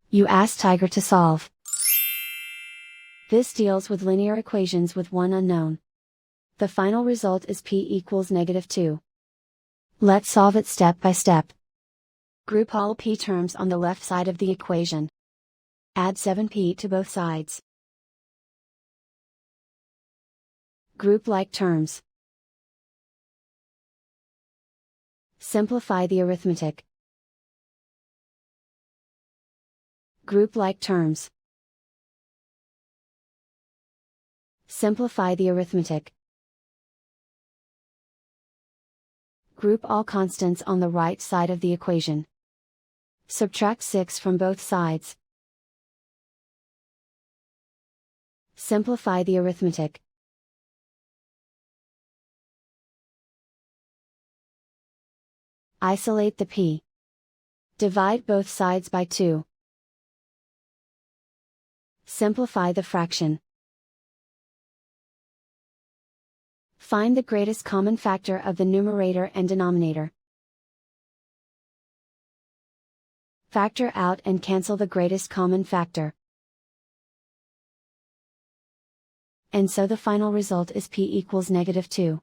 You ask Tiger to solve. This deals with linear equations with one unknown. The final result is p equals -2. Let's solve it step by step. Group all p terms on the left side of the equation. Add 7p to both sides. Group like terms. Simplify the arithmetic. Group like terms. Simplify the arithmetic. Group all constants on the right side of the equation. Subtract 6 from both sides. Simplify the arithmetic. Isolate the p. Divide both sides by 2. Simplify the fraction. Find the greatest common factor of the numerator and denominator. Factor out and cancel the greatest common factor. And so the final result is p equals -2.